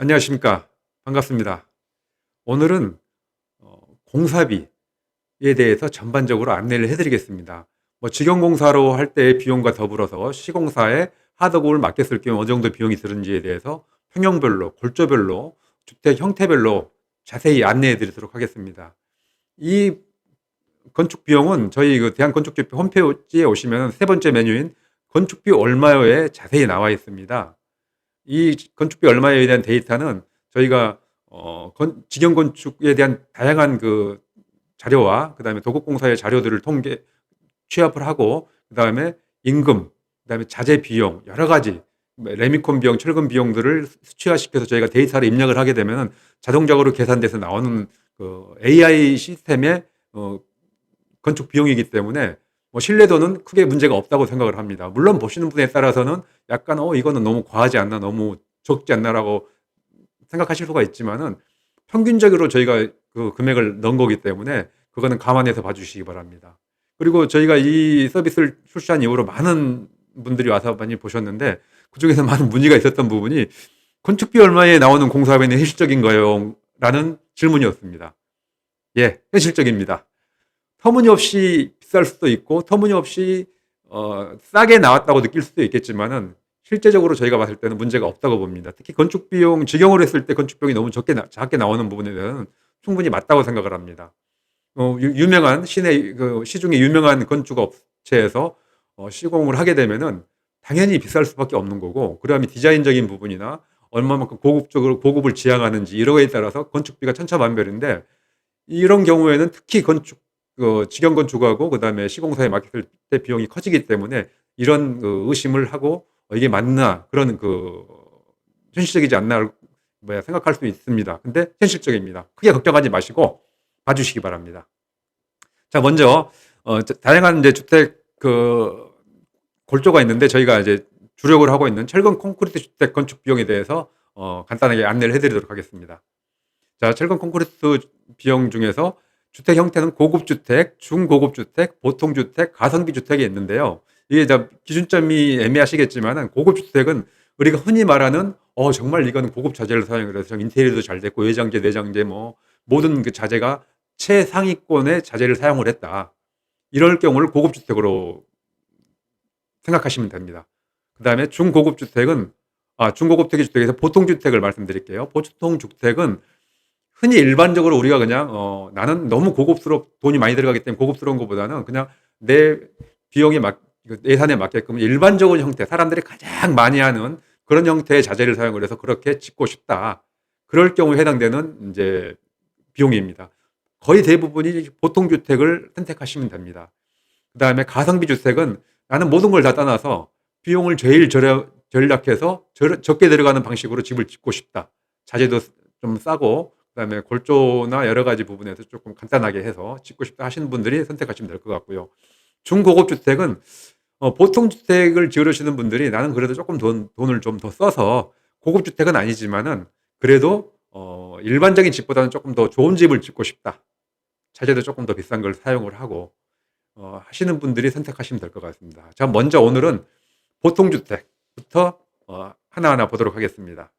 안녕하십니까. 반갑습니다. 오늘은 공사비에 대해서 전반적으로 안내를 해드리겠습니다. 직영공사로 할 때의 비용과 더불어서 시공사에 하드공을 맡겼을 경우 어느 정도 비용이 드는지에 대해서 평형별로, 골조별로, 주택 형태별로 자세히 안내해 드리도록 하겠습니다. 이 건축 비용은 저희 대한건축협회 홈페이지에 오시면 세 번째 메뉴인 건축비 얼마요에 자세히 나와 있습니다. 이 건축비 얼마에 대한 데이터는 저희가 직영 건축에 대한 다양한 자료와 그다음에 도급공사의 자료들을 취합을 하고, 그다음에 임금, 그다음에 자재 비용, 여러 가지 레미콘 비용, 철근 비용들을 수치화시켜서 저희가 데이터를 입력을 하게 되면은 자동적으로 계산돼서 나오는 AI 시스템의 건축 비용이기 때문에 신뢰도는 크게 문제가 없다고 생각을 합니다. 물론 보시는 분에 따라서는 약간 이거는 너무 과하지 않나, 너무 적지 않나라고 생각하실 수가 있지만은 평균적으로 저희가 그 금액을 넣은 거기 때문에 그거는 감안해서 봐주시기 바랍니다. 그리고 저희가 이 서비스를 출시한 이후로 많은 분들이 와서 많이 보셨는데, 그중에서 많은 문의가 있었던 부분이 건축비 얼마에 나오는 공사비는 현실적인가요? 라는 질문이었습니다. 예, 현실적입니다. 터무니없이 비쌀 수도 있고 터무니없이 싸게 나왔다고 느낄 수도 있겠지만은 실제적으로 저희가 봤을 때는 문제가 없다고 봅니다. 특히 건축 비용, 직영으로 했을 때 건축 비용이 너무 작게 나오는 부분에 대해서는 충분히 맞다고 생각을 합니다. 유명한 시중에 유명한 건축 업체에서 시공을 하게 되면은 당연히 비쌀 수밖에 없는 거고, 그다음에 디자인적인 부분이나 얼마만큼 고급을 지향하는지 이런 거에 따라서 건축비가 천차만별인데, 이런 경우에는 특히 직영 건축하고 그다음에 시공사에 맡겼을 때 비용이 커지기 때문에 이런 의심을 하고 이게 맞나, 그런 현실적이지 않나 생각할 수 있습니다. 근데 현실적입니다. 크게 걱정하지 마시고 봐주시기 바랍니다. 자, 먼저 다양한 이제 주택 골조가 있는데, 저희가 이제 주력을 하고 있는 철근 콘크리트 주택 건축 비용에 대해서 간단하게 안내를 해드리도록 하겠습니다. 자, 철근 콘크리트 비용 중에서 주택 형태는 고급주택, 중고급주택, 보통주택, 가성비 주택이 있는데요. 이게 기준점이 애매하시겠지만은 고급주택은 우리가 흔히 말하는 정말 이건 고급 자재를 사용을 해서 인테리어도 잘 됐고 외장재, 내장재 모든 그 자재가 최상위권의 자재를 사용을 했다. 이럴 경우를 고급주택으로 생각하시면 됩니다. 그다음에 중고급주택의 주택에서 보통주택을 말씀드릴게요. 보통주택은 흔히 일반적으로 우리가 그냥 나는 너무 돈이 많이 들어가기 때문에 고급스러운 것보다는 그냥 내 예산에 맞게끔 일반적인 형태, 사람들이 가장 많이 하는 그런 형태의 자재를 사용을 해서 그렇게 짓고 싶다. 그럴 경우에 해당되는 이제 비용입니다. 거의 대부분이 보통주택을 선택하시면 됩니다. 그 다음에 가성비 주택은 나는 모든 걸 다 떠나서 비용을 제일 절약해서 적게 들어가는 방식으로 집을 짓고 싶다. 자재도 좀 싸고 그다음에 골조나 여러 가지 부분에서 조금 간단하게 해서 짓고 싶다 하시는 분들이 선택하시면 될 것 같고요. 중고급 주택은 보통 주택을 지으시는 분들이 나는 그래도 조금 돈을 좀 더 써서 고급 주택은 아니지만은 그래도 일반적인 집보다는 조금 더 좋은 집을 짓고 싶다. 자재도 조금 더 비싼 걸 사용을 하고 하시는 분들이 선택하시면 될 것 같습니다. 자, 먼저 오늘은 보통 주택부터 하나하나 보도록 하겠습니다.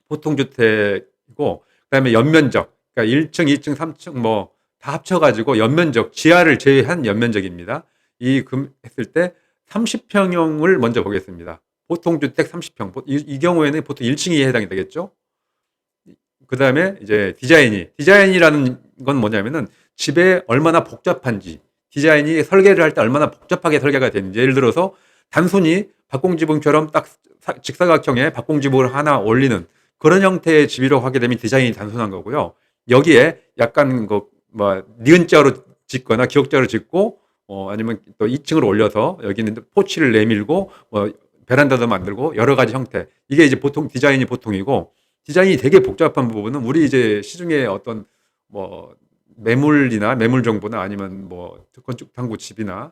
보통 주택이고 그다음에 연면적, 그러니까 1층, 2층, 3층 다 합쳐가지고 연면적, 지하를 제외한 연면적입니다. 했을 때 30평형을 먼저 보겠습니다. 보통 주택 30평. 이 경우에는 보통 1층이 해당이 되겠죠. 그다음에 이제 디자인이라는 건 뭐냐면은 집에 얼마나 복잡한지, 디자인이 설계를 할 때 얼마나 복잡하게 설계가 되는지. 예를 들어서 단순히 박공지붕처럼 딱 직사각형에 박공지붕을 하나 올리는 그런 형태의 집이라고 하게 되면 디자인이 단순한 거고요. 여기에 약간 니은자로 짓거나 기역자로 짓고 아니면 또 2층으로 올려서 여기는 포치를 내밀고 베란다도 만들고 여러 가지 형태. 이게 이제 보통 디자인이 보통이고, 디자인이 되게 복잡한 부분은 우리 이제 시중에 어떤 매물 정보나 아니면 건축 탐구 집이나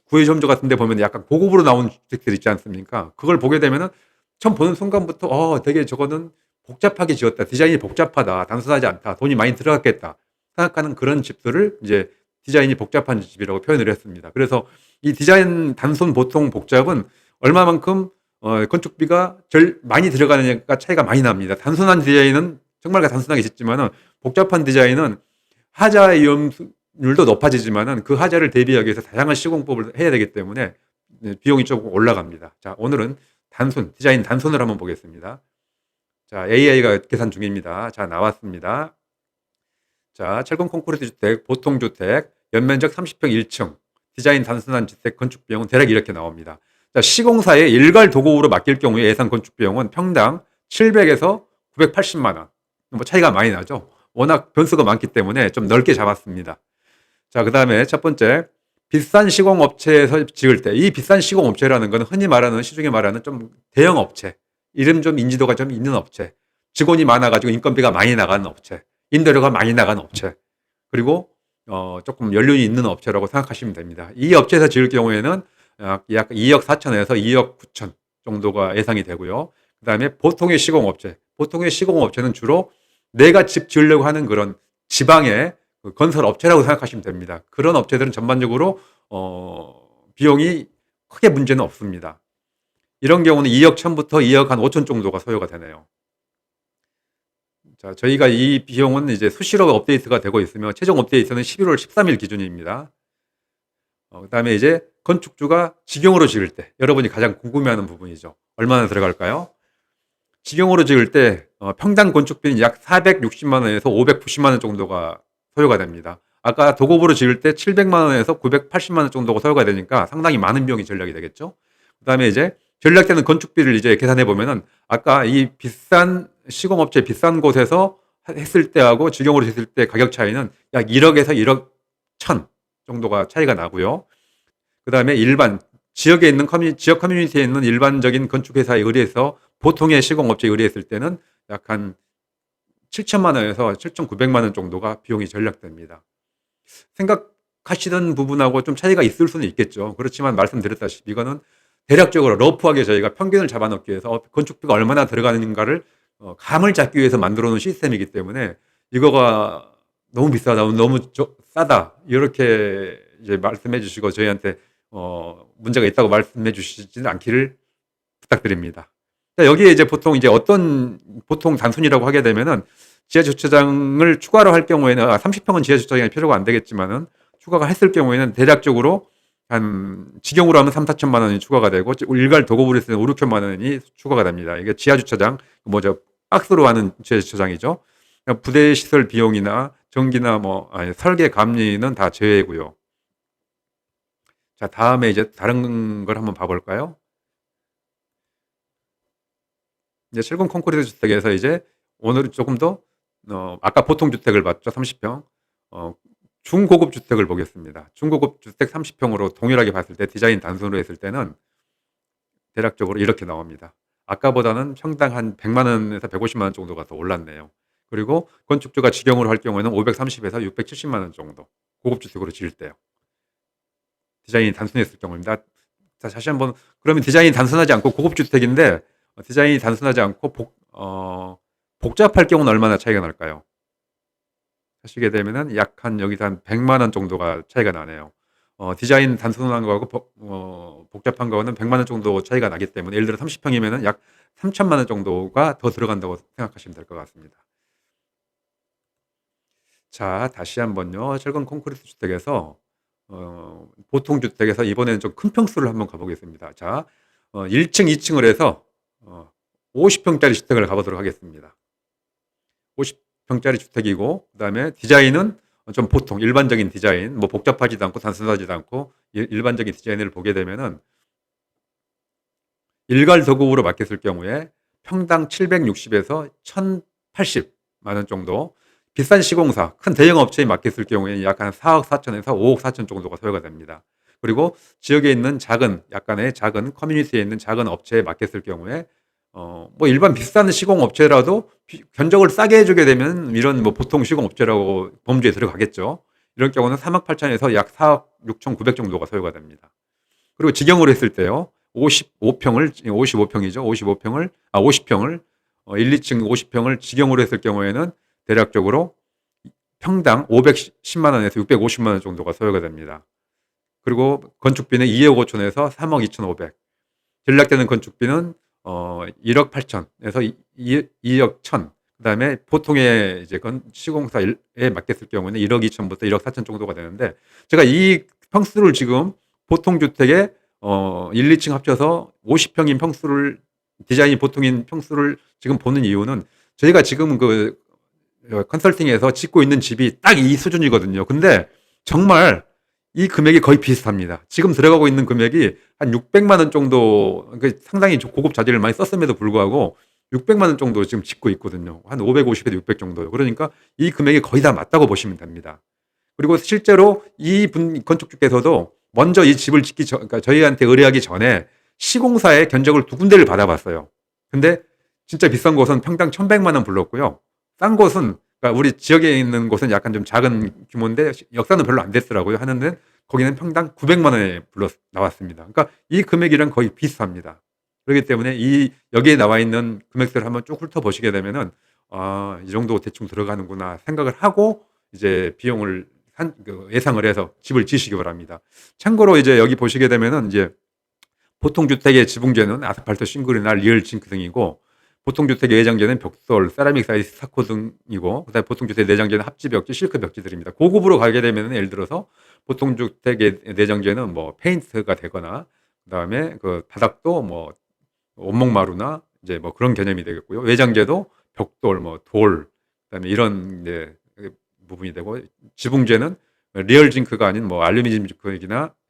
구의점조 같은 데 보면 약간 고급으로 나온 주택들 있지 않습니까? 그걸 보게 되면은 처음 보는 순간부터 되게 저거는 복잡하게 지었다. 디자인이 복잡하다. 단순하지 않다. 돈이 많이 들어갔겠다. 생각하는 그런 집들을 이제 디자인이 복잡한 집이라고 표현을 했습니다. 그래서 이 디자인 단순 보통 복잡은 얼마만큼 건축비가 많이 들어가니까 차이가 많이 납니다. 단순한 디자인은 정말 단순하게 짓지만은 복잡한 디자인은 하자 위험률도 높아지지만은 그 하자를 대비하기 위해서 다양한 시공법을 해야 되기 때문에 비용이 조금 올라갑니다. 자, 오늘은 디자인 단순을 한번 보겠습니다. 자, AI가 계산 중입니다. 자, 나왔습니다. 자, 철근 콘크리트 주택, 보통 주택, 연면적 30평 1층, 디자인 단순한 주택 건축 비용은 대략 이렇게 나옵니다. 자, 시공사에 일괄 도급으로 맡길 경우에 예상 건축 비용은 평당 700에서 980만 원. 뭐 차이가 많이 나죠. 워낙 변수가 많기 때문에 좀 넓게 잡았습니다. 자, 그다음에 첫 번째, 비싼 시공업체에서 지을 때, 이 비싼 시공업체라는 건 흔히 말하는, 시중에 말하는 좀 대형 업체, 이름 좀 인지도가 좀 있는 업체, 직원이 많아가지고 인건비가 많이 나가는 업체, 임대료가 많이 나가는 업체, 그리고 조금 연륜이 있는 업체라고 생각하시면 됩니다. 이 업체에서 지을 경우에는 약 2억 4천에서 2억 9천 정도가 예상이 되고요. 그 다음에 보통의 시공업체는 주로 내가 집 지으려고 하는 그런 지방의 건설 업체라고 생각하시면 됩니다. 그런 업체들은 전반적으로 비용이 크게 문제는 없습니다. 이런 경우는 2억 1천부터 2억 한 5천 정도가 소요가 되네요. 자, 저희가 이 비용은 이제 수시로 업데이트가 되고 있으며 최종 업데이트는 11월 13일 기준입니다. 그다음에 이제 건축주가 직영으로 지을 때 여러분이 가장 궁금해하는 부분이죠. 얼마나 들어갈까요? 직영으로 지을 때 평당 건축비는 약 460만 원에서 590만 원 정도가 소요가 됩니다. 아까 도급으로 지을 때 700만 원에서 980만 원 정도가 소요가 되니까 상당히 많은 비용이 전략이 되겠죠. 그다음에 이제 전략되는 건축비를 이제 계산해 보면은 아까 이 비싼 시공업체 비싼 곳에서 했을 때하고 직영으로 했을 때 가격 차이는 약 1억에서 1억 1천 정도가 차이가 나고요. 그다음에 일반 지역에 있는 지역 커뮤니티에 있는 일반적인 건축회사에 의뢰해서 보통의 시공업체에 의뢰했을 때는 약 한 7천만 원에서 7,900만 원 정도가 비용이 전략됩니다. 생각하시던 부분하고 좀 차이가 있을 수는 있겠죠. 그렇지만 말씀드렸다시피 이거는 대략적으로 러프하게 저희가 평균을 잡아놓기 위해서 건축비가 얼마나 들어가는가를 감을 잡기 위해서 만들어 놓은 시스템이기 때문에 이거가 너무 비싸다, 너무 싸다 이렇게 이제 말씀해 주시고 저희한테 문제가 있다고 말씀해 주시지는 않기를 부탁드립니다. 자, 여기에 이제 보통 단순이라고 하게 되면은 지하 주차장을 추가로 할 경우에는 30평은 지하 주차장이 필요가 안 되겠지만은 추가가 했을 경우에는 대략적으로 한 직영으로 하면 3, 4천만 원이 추가가 되고 일괄 도급으로 했을 때는 5, 6천만 원이 추가가 됩니다. 이게 지하 주차장 박스로 하는 지하 주차장이죠. 그러니까 부대 시설 비용이나 전기나 설계 감리는 다 제외고요. 자, 다음에 이제 다른 걸 한번 봐볼까요? 이제 철근 콘크리트 주택에서 이제 오늘은 조금 더 아까 보통 주택을 봤죠. 30평. 중고급 주택을 보겠습니다. 중고급 주택 30평으로 동일하게 봤을 때 디자인 단순으로 했을 때는 대략적으로 이렇게 나옵니다. 아까보다는 평당 한 100만 원에서 150만 원 정도가 더 올랐네요. 그리고 건축주가 직영으로 할 경우에는 530에서 670만 원 정도 고급 주택으로 지을 때요. 디자인이 단순했을 경우입니다. 자, 다시 한번 그러면 디자인이 단순하지 않고 고급 주택인데 디자인이 단순하지 않고 복잡할 경우는 얼마나 차이가 날까요? 하시게 되면은 약 여기서 한 100만 원 정도가 차이가 나네요. 디자인 단순한 거하고 복잡한 거는 100만 원 정도 차이가 나기 때문에 예를 들어 30평이면은 약 3천만 원 정도가 더 들어간다고 생각하시면 될 것 같습니다. 자, 다시 한번요. 철근 콘크리트 주택에서 보통 주택에서 이번에는 좀 큰 평수를 한번 가보겠습니다. 자, 1층, 2층을 해서 50평짜리 주택을 가보도록 하겠습니다. 50평짜리 주택이고 그다음에 디자인은 좀 보통 일반적인 디자인, 복잡하지도 않고 단순하지도 않고 일반적인 디자인을 보게 되면은 일괄 도급으로 맡겼을 경우에 평당 760에서 1,080만 원 정도, 비싼 시공사, 큰 대형 업체에 맡겼을 경우에는 약 한 4억 4천에서 5억 4천 정도가 소요가 됩니다. 그리고 지역에 있는 약간의 작은 커뮤니티에 있는 작은 업체에 맡겼을 경우에 일반 비싼 시공업체라도 견적을 싸게 해주게 되면 이런 보통 시공업체라고 범주에 들어가겠죠. 이런 경우는 3억 8천에서 약 4억 6천 9백 정도가 소요가 됩니다. 그리고 직영으로 했을 때요. 55평이죠. 50평을 1, 2층 50평을 직영으로 했을 경우에는 대략적으로 평당 510만 원에서 650만 원 정도가 소요가 됩니다. 그리고 건축비는 2억 5천에서 3억 2,500. 전략되는 건축비는 1억 8천에서 2억 1천. 그다음에 보통의 이제 시공사에 맡겼을 경우는 1억 2천부터 1억 4천 정도가 되는데, 제가 이 평수를 지금 보통 주택에 1, 2층 합쳐서 50평인 평수를, 디자인이 보통인 평수를 지금 보는 이유는, 저희가 지금 컨설팅에서 짓고 있는 집이 딱 이 수준이거든요. 근데 정말 이 금액이 거의 비슷합니다. 지금 들어가고 있는 금액이 한 600만 원 정도, 그러니까 상당히 고급 자재를 많이 썼음에도 불구하고 600만 원 정도 지금 짓고 있거든요. 한 550에서 600 정도요. 그러니까 이 금액이 거의 다 맞다고 보시면 됩니다. 그리고 실제로 이 건축주께서도 먼저 이 집을 그러니까 저희한테 의뢰하기 전에 시공사의 견적을 두 군데를 받아봤어요. 근데 진짜 비싼 곳은 평당 1,100만 원 불렀고요. 싼 곳은, 그러니까 우리 지역에 있는 곳은 약간 좀 작은 규모인데 역사는 별로 안 됐더라고요. 하는데 거기는 평당 900만 원에 나왔습니다. 그러니까 이 금액이랑 거의 비슷합니다. 그렇기 때문에 여기에 나와 있는 금액들을 한번 쭉 훑어보시게 되면은, 이 정도 대충 들어가는구나 생각을 하고 이제 비용을 예상을 해서 집을 지으시기 바랍니다. 참고로 이제 여기 보시게 되면은, 이제 보통 주택의 지붕재는 아스팔트 싱글이나 리얼 징크 등이고, 보통 주택의 내장재는 벽돌, 세라믹 사이즈 스타코 등이고, 그다음에 보통 주택 내장재는 합지 벽지, 실크 벽지들입니다. 고급으로 가게 되면은, 예를 들어서 보통 주택의 내장재는 뭐 페인트가 되거나, 그다음에 그 바닥도 뭐 원목마루나 이제 뭐 그런 개념이 되겠고요. 외장재도 벽돌, 뭐 돌, 그다음에 이런 이제 부분이 되고, 지붕재는 리얼 징크가 아닌 뭐 알루미늄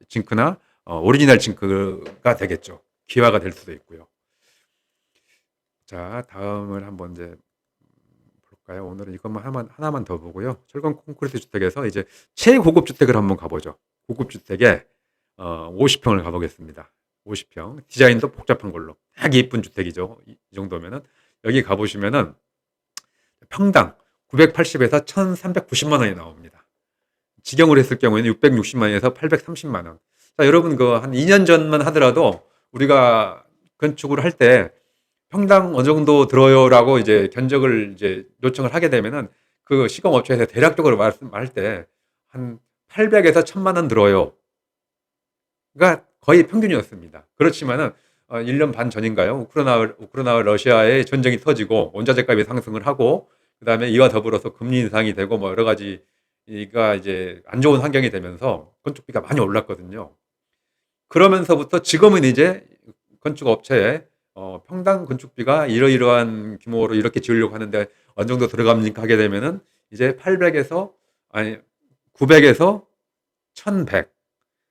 징크나 오리지널 징크가 되겠죠. 기화가 될 수도 있고요. 자, 다음을 한번 이제 볼까요? 오늘은 이것만 하나만 더 보고요. 철근 콘크리트 주택에서 이제 최고급 주택을 한번 가보죠. 고급 주택에 50평을 가보겠습니다. 50평. 디자인도 복잡한 걸로. 딱 예쁜 주택이죠. 이 정도면은. 여기 가보시면은 평당 980에서 1,390만 원이 나옵니다. 직영을 했을 경우에는 660만 원에서 830만 원. 자, 여러분 한 2년 전만 하더라도 우리가 건축을 할 때 평당 어느 정도 들어요라고 이제 견적을 이제 요청을 하게 되면은, 그 시공업체에서 대략적으로 말할 때 한 800에서 1,000만 원 들어요. 가 거의 평균이었습니다. 그렇지만은 1년 반 전인가요? 우크라이나 러시아의 전쟁이 터지고 원자재 값이 상승을 하고, 그다음에 이와 더불어서 금리 인상이 되고 뭐 여러 가지가 이제 안 좋은 환경이 되면서 건축비가 많이 올랐거든요. 그러면서부터 지금은 이제 건축업체에 평당 건축비가 이러이러한 규모로 이렇게 지으려고 하는데 어느 정도 들어갑니까 하게 되면은, 이제 900에서 1,100,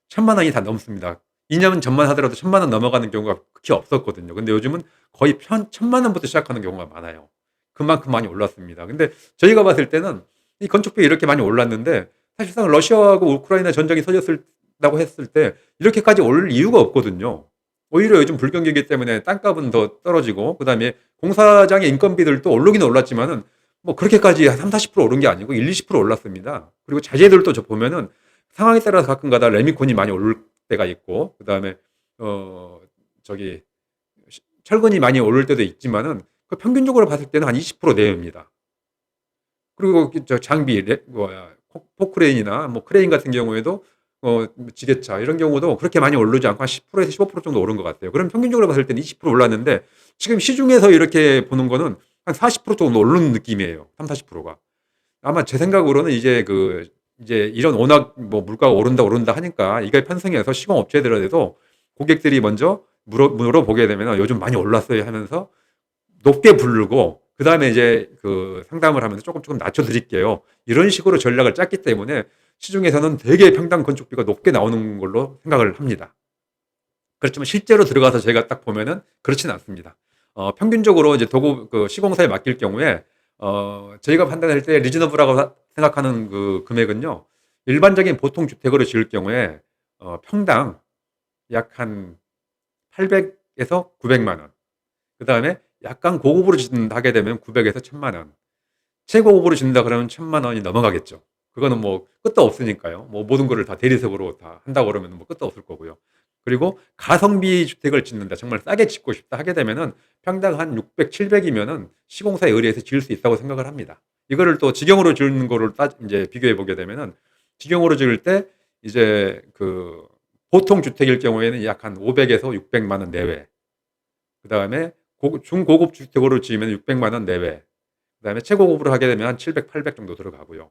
1,000만 원이 다 넘습니다. 2년 전만 하더라도 1,000만 원 넘어가는 경우가 극히 없었거든요. 근데 요즘은 거의 1,000만 원부터 시작하는 경우가 많아요. 그만큼 많이 올랐습니다. 근데 저희가 봤을 때는 이 건축비 이렇게 많이 올랐는데, 사실상 러시아하고 우크라이나 전쟁이 터졌다고 했을 때 이렇게까지 오를 이유가 없거든요. 오히려 요즘 불경기이기 때문에 땅값은 더 떨어지고, 그다음에 공사장의 인건비들도 오르긴 올랐지만은 뭐 그렇게까지 한 30, 40% 오른 게 아니고 1, 20% 올랐습니다. 그리고 자재들도 저 보면은 상황에 따라서 가끔가다 레미콘이 많이 오를 때가 있고, 그다음에 저기 철근이 많이 오를 때도 있지만은 그 평균적으로 봤을 때는 한 20% 내외입니다. 그리고 저 장비, 포크레인이나 뭐 크레인 같은 경우에도 지게차 이런 경우도 그렇게 많이 오르지 않고 한 10%에서 15% 정도 오른 것 같아요. 그럼 평균적으로 봤을 때는 20% 올랐는데, 지금 시중에서 이렇게 보는 거는 한 40% 정도 오른 느낌이에요. 3, 40%가. 아마 제 생각으로는 이제 이런 워낙 뭐 물가가 오른다 하니까 이게 편성해서 시공업체들에도 고객들이 먼저 물어보게 되면 요즘 많이 올랐어요 하면서 높게 부르고, 그 다음에 이제 상담을 하면서 조금 낮춰드릴게요, 이런 식으로 전략을 짰기 때문에 시중에서는 되게 평당 건축비가 높게 나오는 걸로 생각을 합니다. 그렇지만 실제로 들어가서 제가 딱 보면은 그렇지는 않습니다. 평균적으로 이제 시공사에 맡길 경우에 저희가 판단할 때 리즈너블하고 생각하는 그 금액은요, 일반적인 보통 주택으로 지을 경우에 평당 약 한 800에서 900만 원. 그 다음에 약간 고급으로 짓는다 하게 되면 900에서 1,000만 원. 최고급으로 짓는다 그러면 1,000만 원이 넘어가겠죠. 그거는 뭐 끝도 없으니까요. 뭐 모든 거를 다 대리석으로 다 한다고 그러면 뭐 끝도 없을 거고요. 그리고 가성비 주택을 짓는다, 정말 싸게 짓고 싶다 하게 되면은 평당 한 600, 700이면은 시공사에 의뢰해서 지을 수 있다고 생각을 합니다. 이거를 또 직영으로 지는 거를 이제 비교해 보게 되면은, 직영으로 지을 때 이제 보통 주택일 경우에는 약 한 500에서 600만 원 내외. 그다음에 중고급 주택으로 지으면 600만 원 내외. 그다음에 최고급으로 하게 되면 한 700, 800 정도 들어가고요.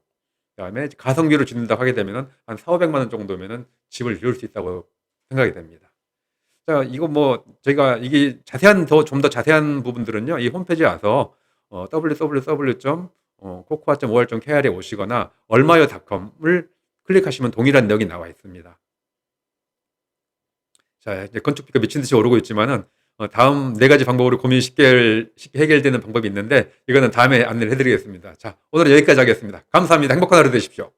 그다음에 가성비로 짓는다고 하게 되면은 한 400~500만 원 정도면은 집을 지을 수 있다고 생각이 됩니다. 자, 이거 뭐 저희가 이게 자세한 좀 더 자세한 부분들은요. 이 홈페이지에 와서 www.cocoa.or.kr에 오시거나 얼마요닷컴을 클릭하시면 동일한 내용이 나와 있습니다. 자, 이제 건축비가 미친 듯이 오르고 있지만은 다음 네 가지 방법으로 고민이 쉽게 해결되는 방법이 있는데 이거는 다음에 안내를 해드리겠습니다. 자, 오늘은 여기까지 하겠습니다. 감사합니다. 행복한 하루 되십시오.